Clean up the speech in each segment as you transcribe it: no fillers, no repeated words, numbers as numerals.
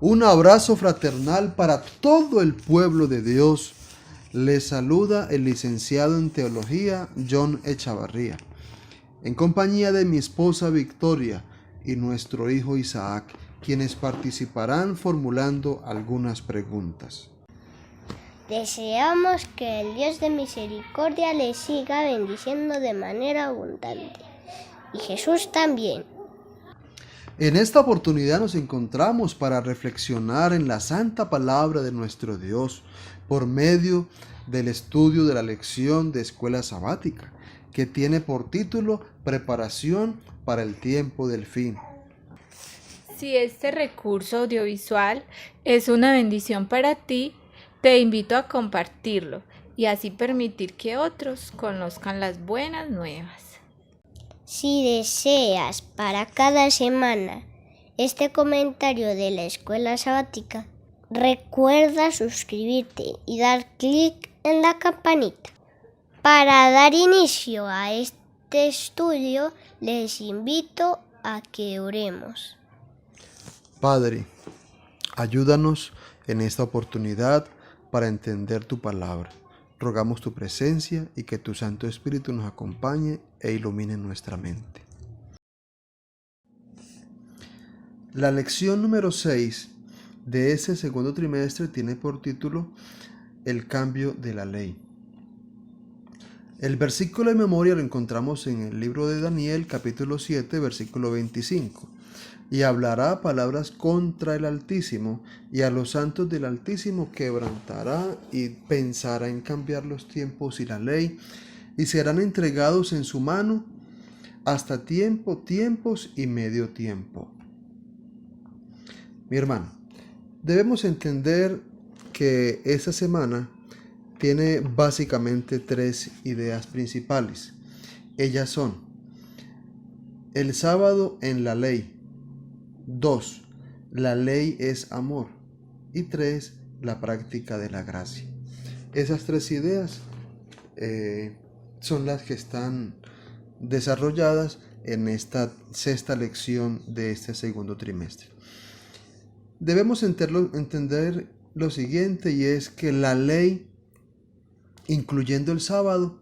Un abrazo fraternal para todo el pueblo de Dios. Les saluda el licenciado en Teología John Echavarría, en compañía de mi esposa Victoria y nuestro hijo Isaac, quienes participarán formulando algunas preguntas. Deseamos que el Dios de misericordia les siga bendiciendo de manera abundante. Y Jesús también. En esta oportunidad nos encontramos para reflexionar en la santa palabra de nuestro Dios por medio del estudio de la lección de escuela sabática, que tiene por título Preparación para el tiempo del fin. Si este recurso audiovisual es una bendición para ti, te invito a compartirlo y así permitir que otros conozcan las buenas nuevas. Si deseas para cada semana este comentario de la escuela sabática, recuerda suscribirte y dar clic en la campanita. Para dar inicio a este estudio, les invito a que oremos. Padre, ayúdanos en esta oportunidad para entender tu palabra. Rogamos tu presencia y que tu Santo Espíritu nos acompañe e ilumine nuestra mente. La lección número 6 de ese segundo trimestre tiene por título El cambio de la ley. El versículo de memoria lo encontramos en el libro de Daniel, capítulo 7, versículo 25. Y hablará palabras contra el Altísimo, y a los santos del Altísimo quebrantará y pensará en cambiar los tiempos y la ley, y serán entregados en su mano hasta tiempos y medio tiempo. Mi hermano, debemos entender que esta semana tiene básicamente 3 ideas principales. Ellas son: el sábado en la ley. 2. La ley es amor. Y 3. La práctica de la gracia. Esas 3 ideas son las que están desarrolladas en esta sexta lección de este segundo trimestre. Debemos entender lo siguiente, y es que la ley, incluyendo el sábado,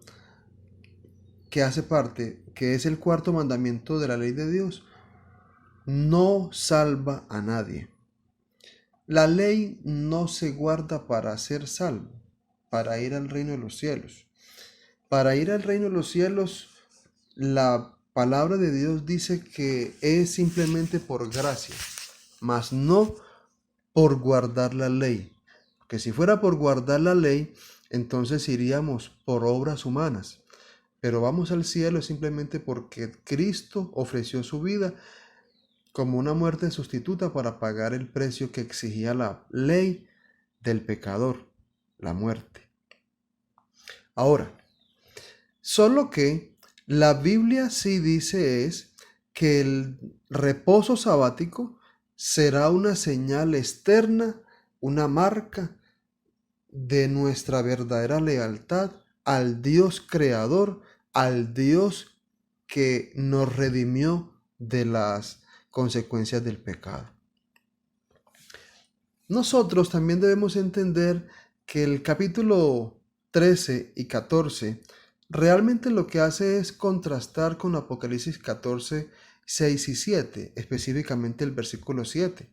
que hace parte, que es el cuarto mandamiento de la ley de Dios, no salva a nadie. La ley no se guarda para ser salvo, para ir al reino de los cielos. Para ir al reino de los cielos, la palabra de Dios dice que es simplemente por gracia, mas no por guardar la ley. Porque si fuera por guardar la ley, entonces iríamos por obras humanas. Pero vamos al cielo simplemente porque Cristo ofreció su vida como una muerte sustituta para pagar el precio que exigía la ley del pecador, la muerte. Ahora, solo que la Biblia sí dice es que el reposo sabático será una señal externa, una marca de nuestra verdadera lealtad al Dios creador, al Dios que nos redimió de las consecuencias del pecado. Nosotros también debemos entender que el capítulo 13 y 14 realmente lo que hace es contrastar con Apocalipsis 14, 6 y 7, específicamente el versículo 7,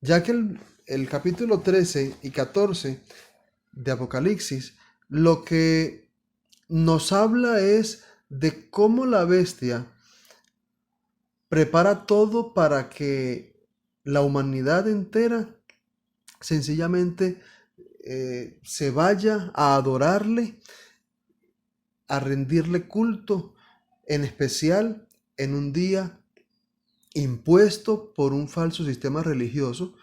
ya que el capítulo 13 y 14 de Apocalipsis lo que nos habla es de cómo la bestia prepara todo para que la humanidad entera sencillamente se vaya a adorarle, a rendirle culto, en especial en un día impuesto por un falso sistema religioso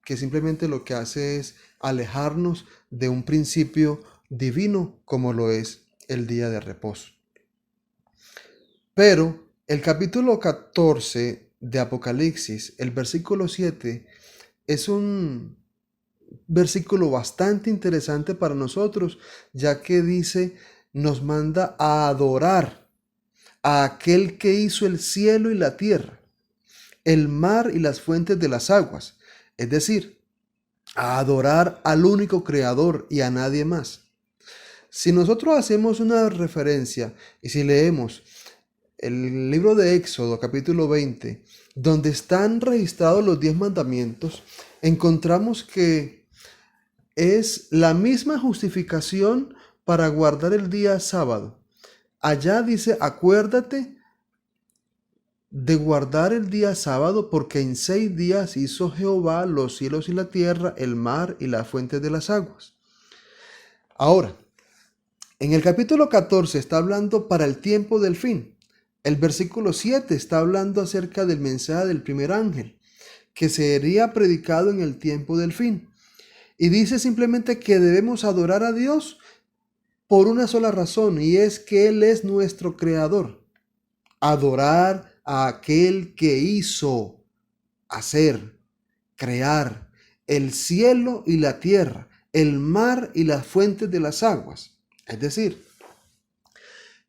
que simplemente lo que hace es alejarnos de un principio divino como lo es el día de reposo. Pero el capítulo 14 de Apocalipsis, el versículo 7, es un versículo bastante interesante para nosotros, ya que dice, nos manda a adorar a aquel que hizo el cielo y la tierra, el mar y las fuentes de las aguas, es decir, a adorar al único creador y a nadie más. Si nosotros hacemos una referencia y si leemos el libro de Éxodo, capítulo 20, donde están registrados los 10 mandamientos, encontramos que es la misma justificación para guardar el día sábado. Allá dice, acuérdate de guardar el día sábado, porque en 6 días hizo Jehová los cielos y la tierra, el mar y las fuentes de las aguas. Ahora, en el capítulo 14 está hablando para el tiempo del fin. El versículo 7 está hablando acerca del mensaje del primer ángel, que sería predicado en el tiempo del fin. Y dice simplemente que debemos adorar a Dios por una sola razón, y es que Él es nuestro creador. Adorar a aquel que hizo, hacer, crear el cielo y la tierra, el mar y las fuentes de las aguas. Es decir,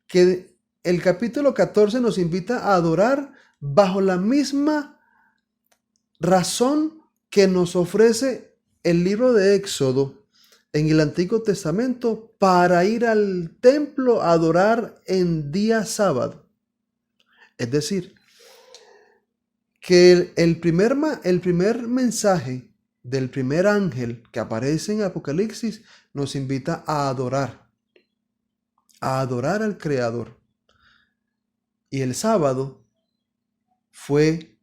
que el capítulo 14 nos invita a adorar bajo la misma razón que nos ofrece el libro de Éxodo en el Antiguo Testamento para ir al templo a adorar en día sábado. Es decir, que el primer mensaje del primer ángel que aparece en Apocalipsis nos invita a adorar al Creador. Y el sábado fue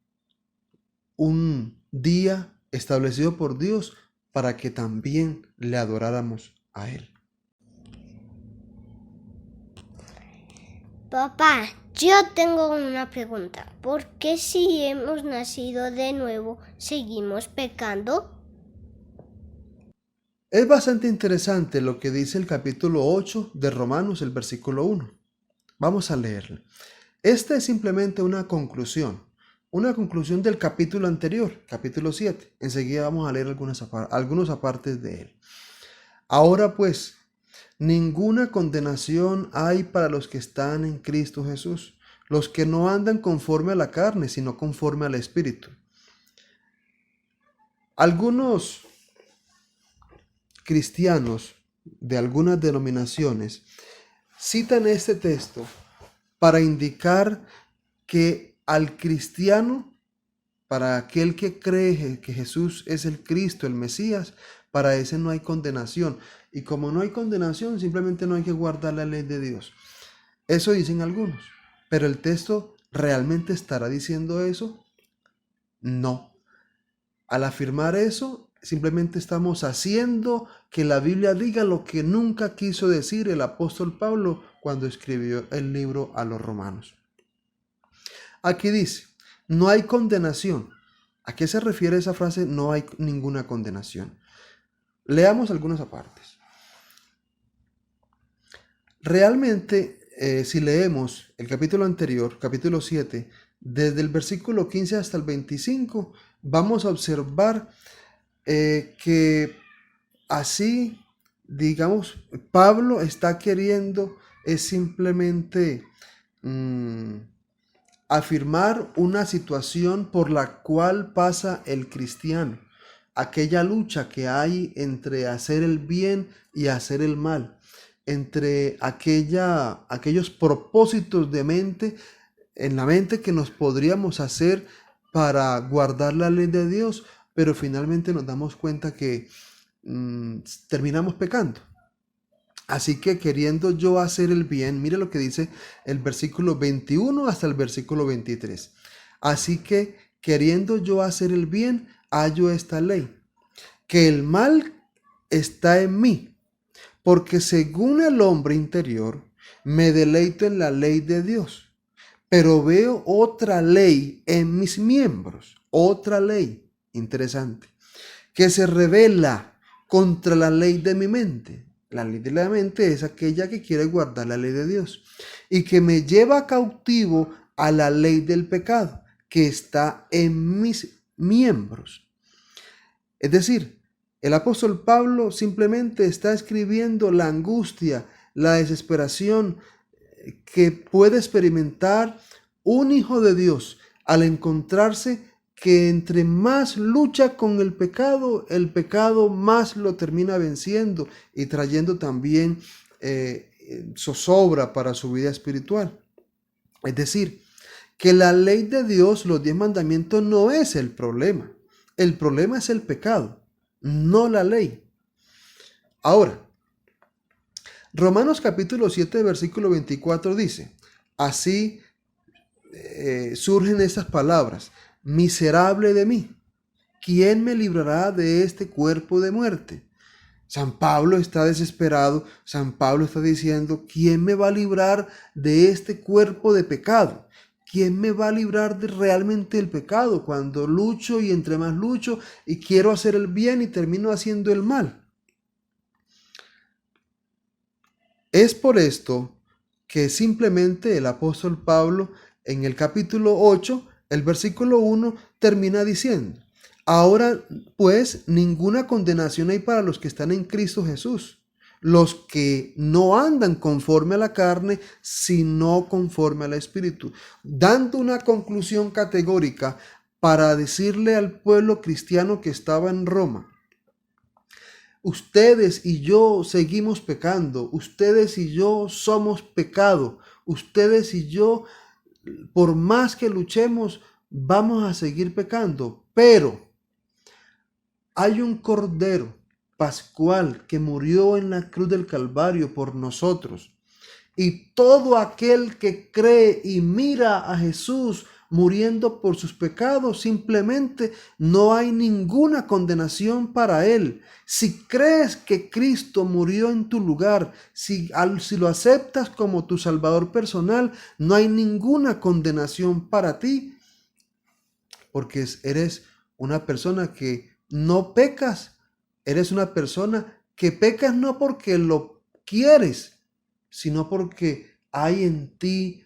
un día establecido por Dios para que también le adoráramos a Él. Papá, yo tengo una pregunta. ¿Por qué si hemos nacido de nuevo seguimos pecando? Es bastante interesante lo que dice el capítulo 8 de Romanos, el versículo 1. Vamos a leerlo. Esta es simplemente una conclusión del capítulo anterior, capítulo 7. Enseguida vamos a leer algunos apartes de él. Ahora pues, ninguna condenación hay para los que están en Cristo Jesús, los que no andan conforme a la carne, sino conforme al Espíritu. Algunos cristianos de algunas denominaciones citan este texto para indicar que al cristiano, para aquel que cree que Jesús es el Cristo, el Mesías, para ese no hay condenación. Y como no hay condenación, simplemente no hay que guardar la ley de Dios. Eso dicen algunos. Pero el texto ¿realmente estará diciendo eso? No. Al afirmar eso, simplemente estamos haciendo que la Biblia diga lo que nunca quiso decir el apóstol Pablo cuando escribió el libro a los romanos. Aquí dice, no hay condenación. ¿A qué se refiere esa frase? No hay ninguna condenación. Leamos algunas apartes. Realmente, si leemos el capítulo anterior, capítulo 7, desde el versículo 15 hasta el 25, vamos a observar que así, digamos, Pablo está queriendo es simplemente afirmar una situación por la cual pasa el cristiano, aquella lucha que hay entre hacer el bien y hacer el mal, entre aquellos propósitos de mente, en la mente que nos podríamos hacer para guardar la ley de Dios, pero finalmente nos damos cuenta que terminamos pecando. Así que queriendo yo hacer el bien, mire lo que dice el versículo 21 hasta el versículo 23. Así que queriendo yo hacer el bien, hallo esta ley, que el mal está en mí, porque según el hombre interior, me deleito en la ley de Dios, pero veo otra ley en mis miembros, otra ley, interesante, que se revela contra la ley de mi mente. La ley de la mente es aquella que quiere guardar la ley de Dios y que me lleva cautivo a la ley del pecado que está en mis miembros. Es decir, el apóstol Pablo simplemente está escribiendo la angustia, la desesperación que puede experimentar un hijo de Dios al encontrarse que entre más lucha con el pecado más lo termina venciendo y trayendo también zozobra para su vida espiritual. Es decir, que la ley de Dios, los 10 mandamientos, no es el problema. El problema es el pecado, no la ley. Ahora, Romanos capítulo 7, versículo 24 dice, así surgen estas palabras, miserable de mí, ¿quién me librará de este cuerpo de muerte? San Pablo está desesperado, San Pablo está diciendo, ¿quién me va a librar de este cuerpo de pecado? ¿Quién me va a librar de realmente el pecado cuando lucho y entre más lucho y quiero hacer el bien y termino haciendo el mal? Es por esto que simplemente el apóstol Pablo en el capítulo 8, el versículo 1 termina diciendo, ahora pues ninguna condenación hay para los que están en Cristo Jesús, los que no andan conforme a la carne, sino conforme al Espíritu, dando una conclusión categórica para decirle al pueblo cristiano que estaba en Roma, ustedes y yo seguimos pecando, ustedes y yo somos pecado, ustedes y yo, por más que luchemos, vamos a seguir pecando, pero hay un Cordero Pascual que murió en la cruz del Calvario por nosotros. Y todo aquel que cree y mira a Jesús muriendo por sus pecados, simplemente no hay ninguna condenación para él. Si crees que Cristo murió en tu lugar, si lo aceptas como tu Salvador personal, no hay ninguna condenación para ti, porque eres una persona que no pecas, eres una persona que pecas no porque lo quieres, sino porque hay en ti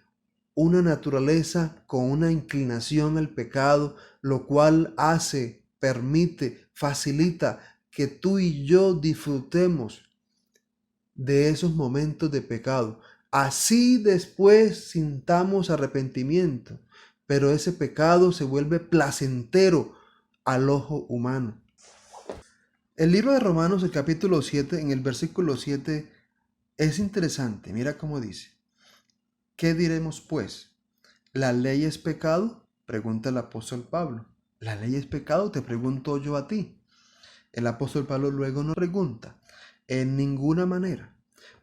una naturaleza con una inclinación al pecado, lo cual hace, permite, facilita que tú y yo disfrutemos de esos momentos de pecado. Así después sintamos arrepentimiento, pero ese pecado se vuelve placentero al ojo humano. El libro de Romanos, el capítulo 7, en el versículo 7, es interesante. Mira cómo dice. ¿Qué diremos pues? ¿La ley es pecado? Pregunta el apóstol Pablo. ¿La ley es pecado? Te pregunto yo a ti. El apóstol Pablo luego nos pregunta. En ninguna manera.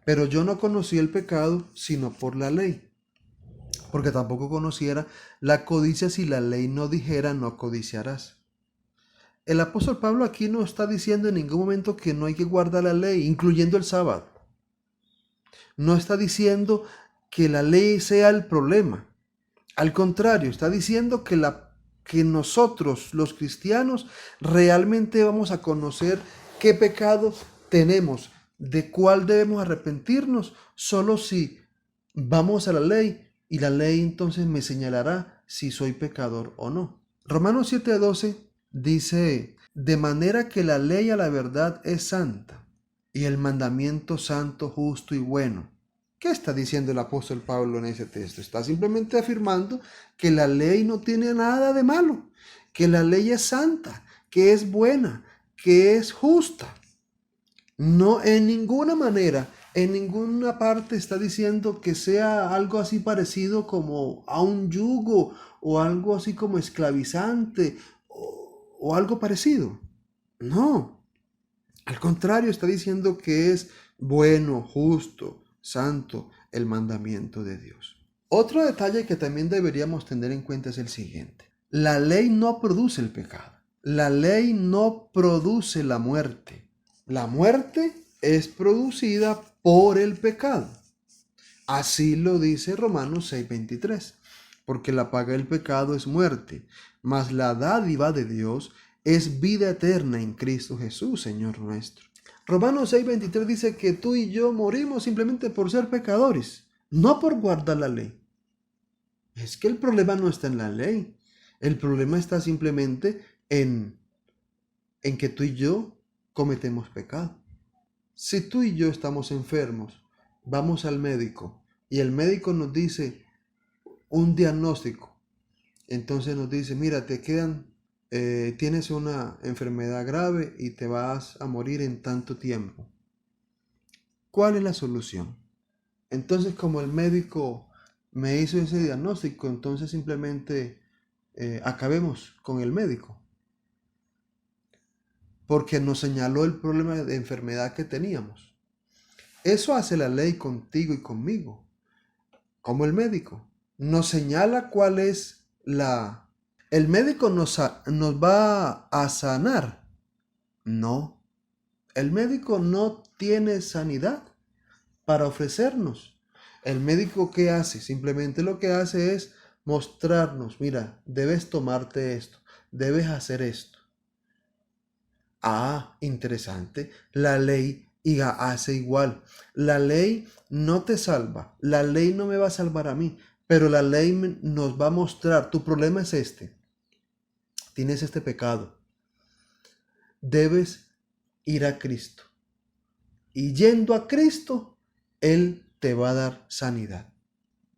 Pero yo no conocí el pecado sino por la ley. Porque tampoco conociera la codicia si la ley no dijera no codiciarás. El apóstol Pablo aquí no está diciendo en ningún momento que no hay que guardar la ley, incluyendo el sábado. No está diciendo que la ley sea el problema. Al contrario, está diciendo que nosotros, los cristianos, realmente vamos a conocer qué pecado tenemos, de cuál debemos arrepentirnos, solo si vamos a la ley y la ley entonces me señalará si soy pecador o no. Romanos 7:12 dice, de manera que la ley a la verdad es santa y el mandamiento santo, justo y bueno. ¿Qué está diciendo el apóstol Pablo en ese texto? Está simplemente afirmando que la ley no tiene nada de malo, que la ley es santa, que es buena, que es justa. No, en ninguna manera, en ninguna parte está diciendo que sea algo así parecido como a un yugo o algo así como esclavizante o algo parecido. No, al contrario, está diciendo que es bueno, justo, santo el mandamiento de Dios. Otro detalle que también deberíamos tener en cuenta es el siguiente. La ley no produce el pecado. La ley no produce la muerte. La muerte es producida por el pecado. Así lo dice Romanos 6:23. Porque la paga del pecado es muerte, mas la dádiva de Dios es vida eterna en Cristo Jesús, Señor nuestro. Romanos 6:23 dice que tú y yo morimos simplemente por ser pecadores, no por guardar la ley. Es que el problema no está en la ley. El problema está simplemente en que tú y yo cometemos pecado. Si tú y yo estamos enfermos, vamos al médico y el médico nos dice un diagnóstico. Entonces nos dice, mira, te quedan tienes una enfermedad grave y te vas a morir en tanto tiempo. ¿Cuál es la solución? Entonces, como el médico me hizo ese diagnóstico, entonces simplemente acabemos con el médico, porque nos señaló el problema de enfermedad que teníamos. Eso hace la ley contigo y conmigo, como el médico. Nos señala cuál es la... ¿El médico nos va a sanar? No. El médico no tiene sanidad para ofrecernos. El médico, ¿qué hace? Simplemente lo que hace es mostrarnos, mira, debes tomarte esto, debes hacer esto. Ah, interesante. La ley hace igual. La ley no te salva. La ley no me va a salvar a mí, pero la ley nos va a mostrar, tu problema es este. Tienes este pecado. Debes ir a Cristo. Y yendo a Cristo, Él te va a dar sanidad.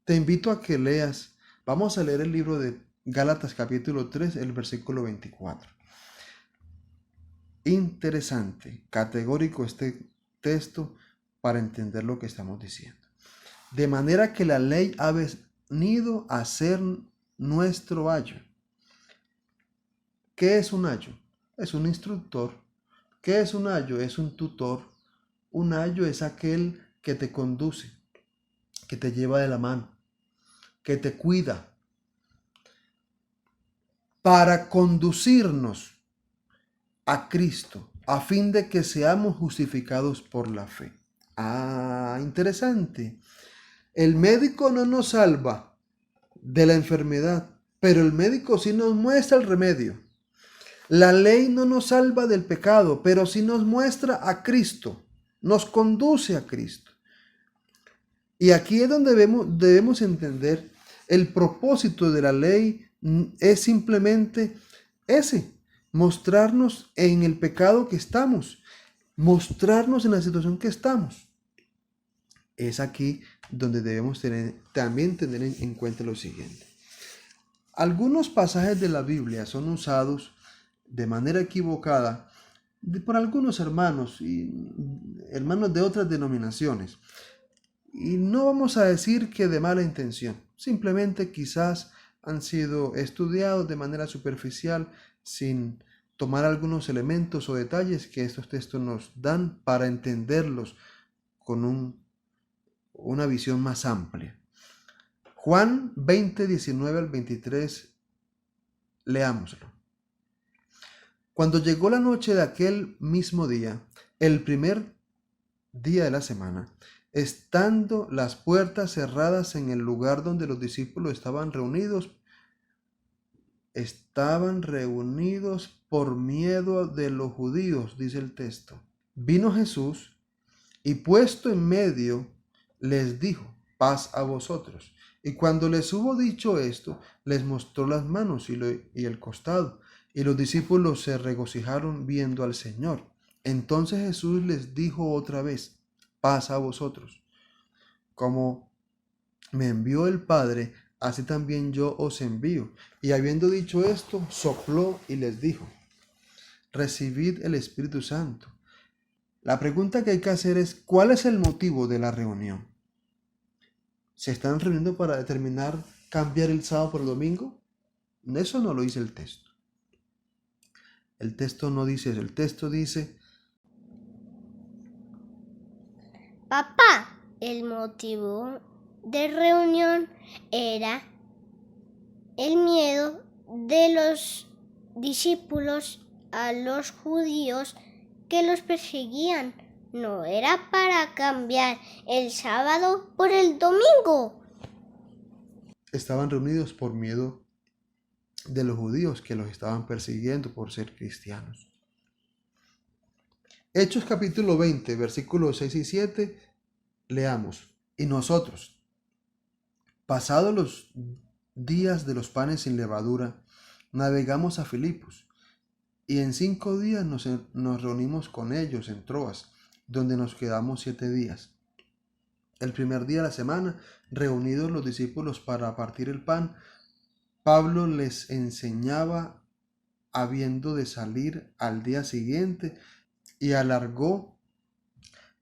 Te invito a que leas. Vamos a leer el libro de Gálatas capítulo 3, el versículo 24. Interesante, categórico este texto para entender lo que estamos diciendo. De manera que la ley ha venido a ser nuestro ayo. ¿Qué es un ayo? Es un instructor. ¿Qué es un ayo? Es un tutor. Un ayo es aquel que te conduce, que te lleva de la mano, que te cuida, para conducirnos a Cristo, a fin de que seamos justificados por la fe. Ah, interesante. El médico no nos salva de la enfermedad, pero el médico sí nos muestra el remedio. La ley no nos salva del pecado, pero sí nos muestra a Cristo, nos conduce a Cristo. Y aquí es donde debemos entender el propósito de la ley es simplemente ese, mostrarnos en el pecado que estamos, mostrarnos en la situación que estamos. Es aquí donde debemos también tener en cuenta lo siguiente. Algunos pasajes de la Biblia son usados de manera equivocada por algunos hermanos y hermanos de otras denominaciones. Y no vamos a decir que de mala intención, simplemente quizás han sido estudiados de manera superficial sin tomar algunos elementos o detalles que estos textos nos dan para entenderlos con una visión más amplia. Juan 20, 19 al 23, leámoslo. Cuando llegó la noche de aquel mismo día, el primer día de la semana, estando las puertas cerradas en el lugar donde los discípulos estaban reunidos por miedo de los judíos, dice el texto. Vino Jesús y puesto en medio les dijo, paz a vosotros. Y cuando les hubo dicho esto, les mostró las manos y el costado. Y los discípulos se regocijaron viendo al Señor. Entonces Jesús les dijo otra vez, paz a vosotros. Como me envió el Padre, así también yo os envío. Y habiendo dicho esto, sopló y les dijo, recibid el Espíritu Santo. La pregunta que hay que hacer es, ¿cuál es el motivo de la reunión? ¿Se están reuniendo para determinar cambiar el sábado por el domingo? Eso no lo dice el texto. El texto no dice eso. El texto dice, Papá, el motivo de reunión era el miedo de los discípulos a los judíos que los perseguían. No era para cambiar el sábado por el domingo. estaban reunidos por miedo de los judíos que los estaban persiguiendo por ser cristianos. Hechos capítulo 20, versículos 6 y 7, leamos. Y nosotros, pasados los días de los panes sin levadura, navegamos a Filipos, y en 5 días nos reunimos con ellos en Troas, donde nos quedamos 7 días. El primer día de la semana, reunidos los discípulos para partir el pan, Pablo les enseñaba habiendo de salir al día siguiente, y alargó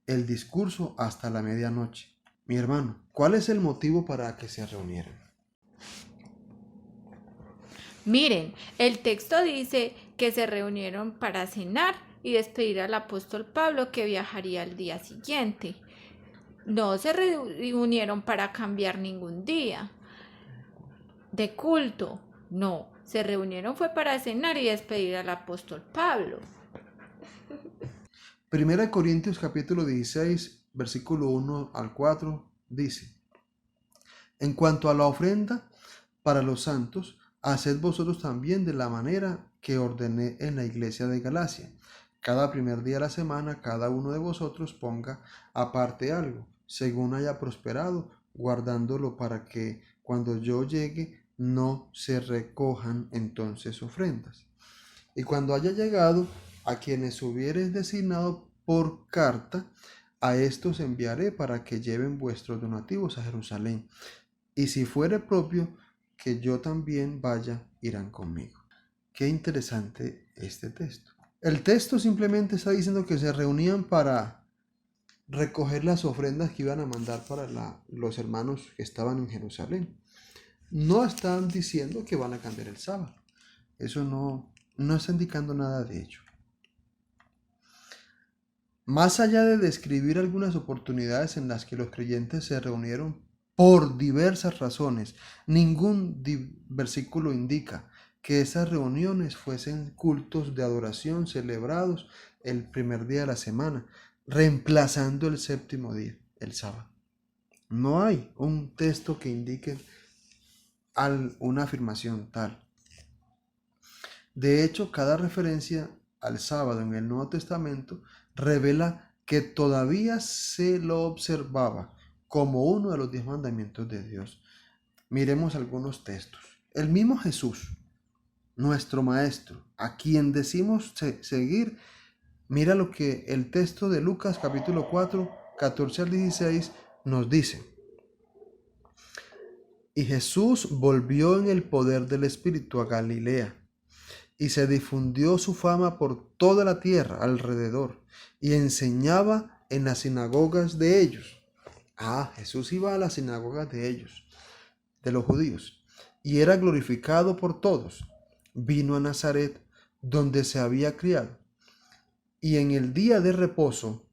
el discurso hasta la medianoche. Mi hermano, ¿cuál es el motivo para que se reunieran? Miren, el texto dice que se reunieron para cenar y despedir al apóstol Pablo, que viajaría al día siguiente. No se reunieron para cambiar ningún día de culto. No, se reunieron fue para cenar y despedir al apóstol Pablo. 1 Corintios capítulo 16, versículo 1 al 4 dice: En cuanto a la ofrenda para los santos, haced vosotros también de la manera que ordené en la iglesia de Galacia. Cada primer día de la semana, cada uno de vosotros ponga aparte algo, según haya prosperado, guardándolo para que cuando yo llegue no se recojan entonces ofrendas. Y cuando haya llegado, a quienes hubiereis designado por carta, a estos enviaré para que lleven vuestros donativos a Jerusalén. Y si fuere propio que yo también vaya, irán conmigo. Qué interesante este texto. El texto simplemente está diciendo que se reunían para recoger las ofrendas que iban a mandar para los hermanos que estaban en Jerusalén. No están diciendo que van a cambiar el sábado. Eso no está indicando nada de ello. Más allá de describir algunas oportunidades en las que los creyentes se reunieron por diversas razones, ningún versículo indica que esas reuniones fuesen cultos de adoración celebrados el primer día de la semana, reemplazando el séptimo día, el sábado. No hay un texto que indique una afirmación tal. De hecho, cada referencia al sábado en el Nuevo Testamento revela que todavía se lo observaba como uno de los 10 mandamientos de Dios. Miremos algunos textos. El mismo Jesús, nuestro Maestro, a quien decimos seguir, mira lo que el texto de Lucas capítulo 4, 14 al 16 nos dice. Y Jesús volvió en el poder del Espíritu a Galilea, y se difundió su fama por toda la tierra alrededor, y enseñaba en las sinagogas de ellos. Jesús iba a las sinagogas de ellos, de los judíos, y era glorificado por todos. Vino a Nazaret, donde se había criado, y en el día de reposo,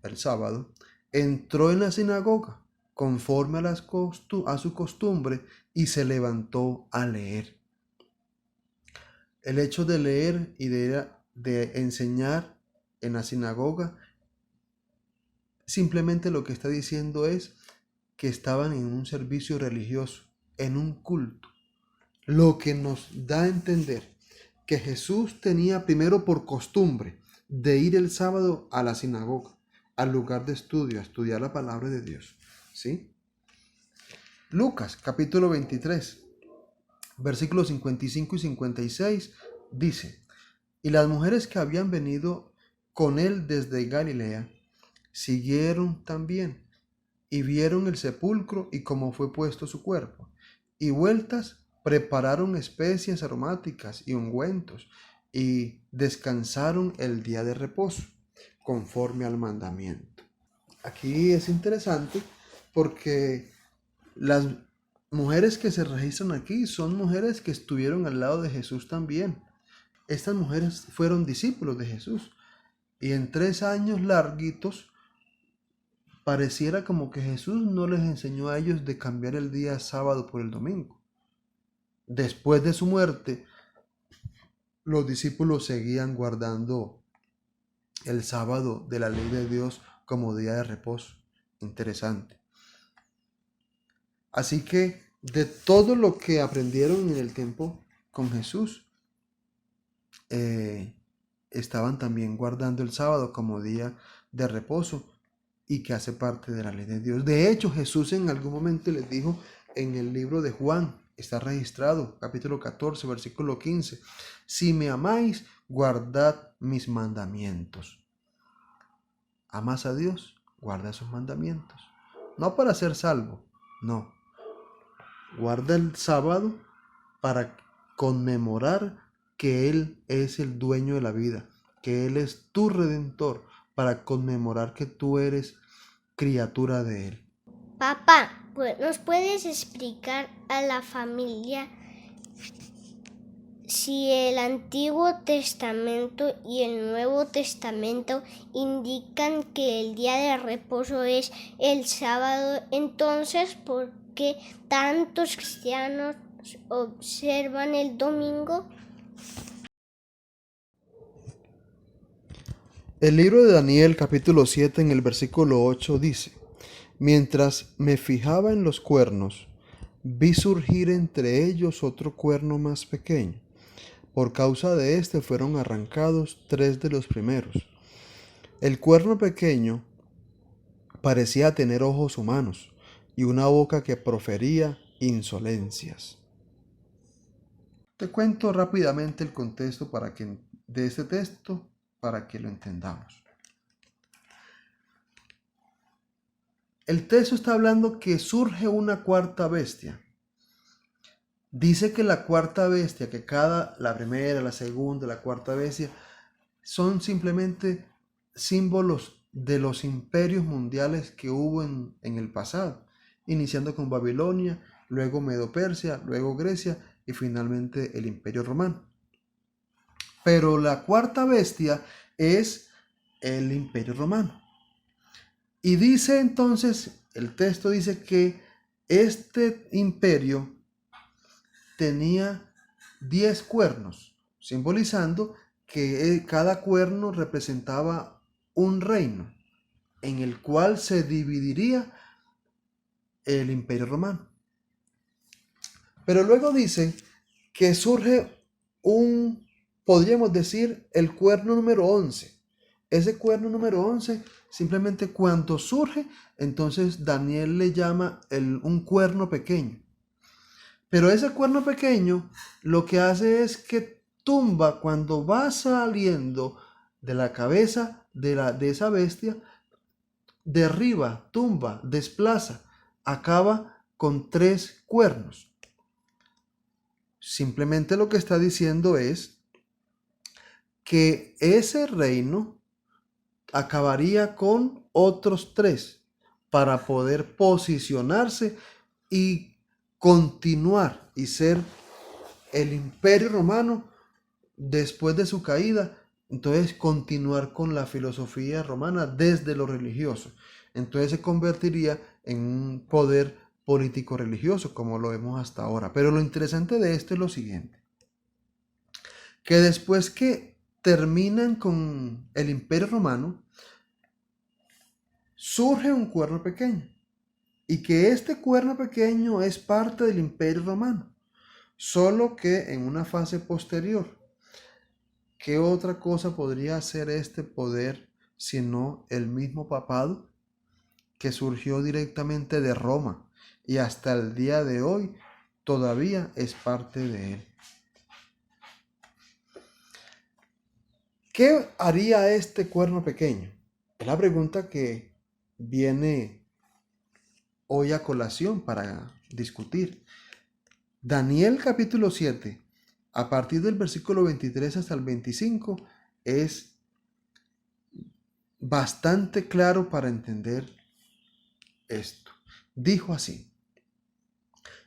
el sábado, entró en la sinagoga, conforme a su costumbre, y se levantó a leer. El hecho de leer y de enseñar en la sinagoga, simplemente lo que está diciendo es que estaban en un servicio religioso, en un culto. Lo que nos da a entender que Jesús tenía primero por costumbre de ir el sábado a la sinagoga, al lugar de estudio, a estudiar la palabra de Dios. ¿Sí? Lucas capítulo 23. Versículos 55 y 56 dice: Y las mujeres que habían venido con él desde Galilea siguieron también, y vieron el sepulcro y cómo fue puesto su cuerpo, y vueltas prepararon especias aromáticas y ungüentos, y descansaron el día de reposo, conforme al mandamiento. Aquí es interesante porque las mujeres que se registran aquí son mujeres que estuvieron al lado de Jesús también. Estas mujeres fueron discípulos de Jesús, y en 3 años larguitos pareciera como que Jesús no les enseñó a ellos de cambiar el día sábado por el domingo. Después de su muerte, los discípulos seguían guardando el sábado de la ley de Dios como día de reposo. Interesante. Así que de todo lo que aprendieron en el tiempo con Jesús, estaban también guardando el sábado como día de reposo y que hace parte de la ley de Dios. De hecho, Jesús en algún momento les dijo en el libro de Juan, está registrado, capítulo 14, versículo 15, si me amáis, guardad mis mandamientos. ¿Amas a Dios? Guarda sus mandamientos. No para ser salvo, no. Guarda el sábado para conmemorar que Él es el dueño de la vida, que Él es tu redentor, para conmemorar que tú eres criatura de Él. Papá, ¿nos puedes explicar a la familia si el Antiguo Testamento y el Nuevo Testamento indican que el día de reposo es el sábado? Entonces, ¿por qué tantos cristianos observan el domingo? El libro de Daniel capítulo 7 en el versículo 8 dice: Mientras me fijaba en los cuernos, vi surgir entre ellos otro cuerno más pequeño. Por causa de este fueron arrancados 3 de los primeros. El cuerno pequeño parecía tener ojos humanos y una boca que profería insolencias. Te cuento rápidamente el contexto de este texto para que lo entendamos. El texto está hablando que surge una cuarta bestia. Dice que la cuarta bestia, la primera, la segunda, la cuarta bestia, son simplemente símbolos de los imperios mundiales que hubo en el pasado, iniciando con Babilonia, luego Medo-Persia, luego Grecia y finalmente el Imperio Romano. Pero la cuarta bestia es el Imperio Romano. Y dice entonces, el texto dice que este imperio tenía 10 cuernos, simbolizando que cada cuerno representaba un reino en el cual se dividiría el Imperio Romano. Pero luego dice que surge podríamos decir, el cuerno número 11. Ese cuerno número 11, simplemente cuando surge, entonces Daniel le llama un cuerno pequeño. Pero ese cuerno pequeño lo que hace es que tumba cuando va saliendo de la cabeza de esa bestia, derriba, tumba, desplaza, acaba con 3 cuernos. Simplemente lo que está diciendo es que ese reino acabaría con otros 3 para poder posicionarse y continuar y ser el Imperio Romano después de su caída. Entonces continuar con la filosofía romana desde lo religioso. Entonces se convertiría en un poder político religioso como lo vemos hasta ahora. Pero lo interesante de esto es lo siguiente: que después que terminan con el Imperio Romano, surge un cuerno pequeño. Y que este cuerno pequeño es parte del Imperio Romano, solo que en una fase posterior. ¿Qué otra cosa podría ser este poder sino el mismo papado que surgió directamente de Roma y hasta el día de hoy todavía es parte de él? ¿Qué haría este cuerno pequeño? Es la pregunta que viene hoy a colación para discutir. Daniel capítulo 7, a partir del versículo 23 hasta el 25, es bastante claro para entender esto. Dijo así: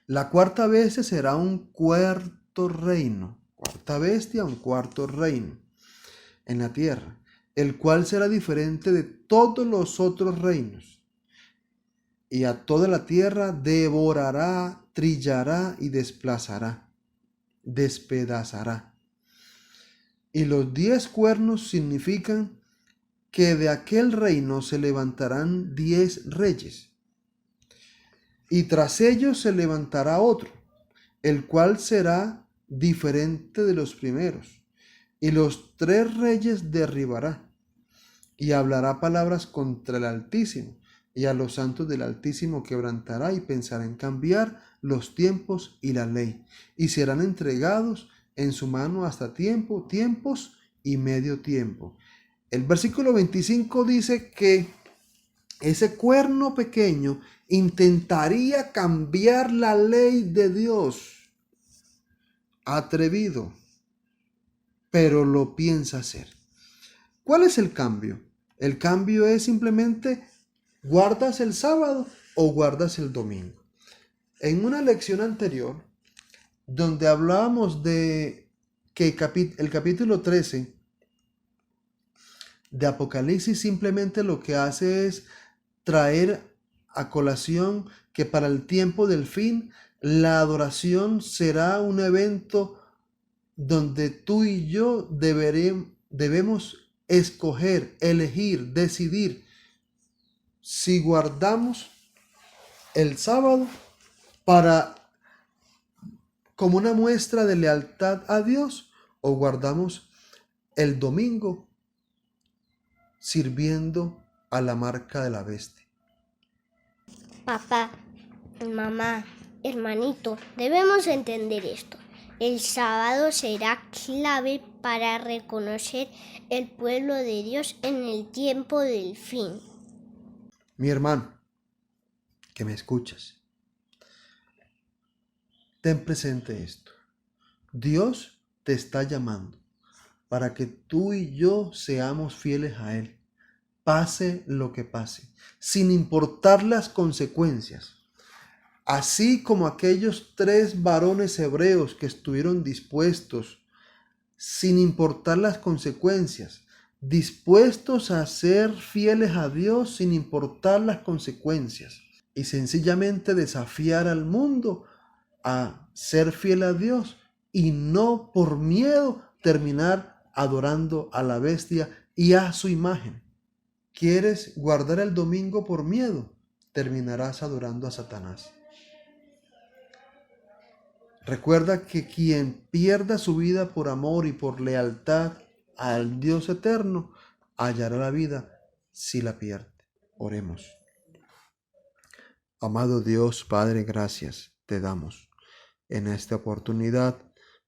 la cuarta bestia será un cuarto reino, cuarta bestia, un cuarto reino en la tierra, el cual será diferente de todos los otros reinos, y a toda la tierra devorará, trillará y desplazará, despedazará. Y los 10 cuernos significan que de aquel reino se levantarán 10 reyes, y tras ellos se levantará otro, el cual será diferente de los primeros, y los 3 reyes derribará, y hablará palabras contra el Altísimo, y a los santos del Altísimo quebrantará, y pensará en cambiar los tiempos y la ley, y serán entregados en su mano hasta tiempos y medio tiempo. El versículo 25 dice que ese cuerno pequeño intentaría cambiar la ley de Dios. Atrevido. pero lo piensa hacer. ¿Cuál es el cambio? El cambio es simplemente ¿guardas el sábado o guardas el domingo? En una lección anterior, donde hablábamos de que el capítulo 13 de Apocalipsis simplemente lo que hace es traer a colación que para el tiempo del fin la adoración será un evento donde tú y yo debemos escoger, elegir, decidir si guardamos el sábado para como una muestra de lealtad a Dios o guardamos el domingo sirviendo a la marca de la bestia. Papá, mamá, hermanito, debemos entender esto. El sábado será clave para reconocer el pueblo de Dios en el tiempo del fin. Mi hermano, que me escuchas, ten presente esto. Dios te está llamando para que tú y yo seamos fieles a Él, pase lo que pase, sin importar las consecuencias. Así como aquellos 3 varones hebreos que estuvieron dispuestos, sin importar las consecuencias, dispuestos a ser fieles a Dios sin importar las consecuencias y sencillamente desafiar al mundo a ser fiel a Dios y no por miedo terminar adorando a la bestia y a su imagen. ¿Quieres guardar el domingo por miedo? Terminarás adorando a Satanás. Recuerda que quien pierda su vida por amor y por lealtad al Dios eterno, hallará la vida si la pierde. Oremos. Amado Dios, Padre, gracias te damos en esta oportunidad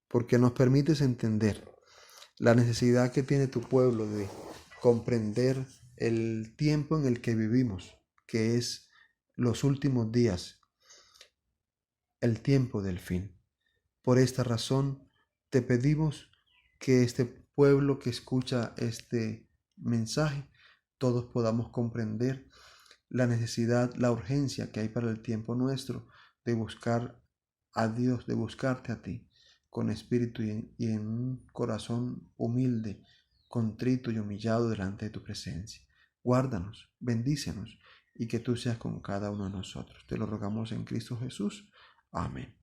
porque nos permites entender la necesidad que tiene tu pueblo de comprender el tiempo en el que vivimos, que es los últimos días, el tiempo del fin. Por esta razón te pedimos que este pueblo que escucha este mensaje, todos podamos comprender la necesidad, la urgencia que hay para el tiempo nuestro de buscar a Dios, de buscarte a ti, con espíritu y en un corazón humilde, contrito y humillado delante de tu presencia. Guárdanos, bendícenos y que tú seas con cada uno de nosotros. Te lo rogamos en Cristo Jesús. Amén.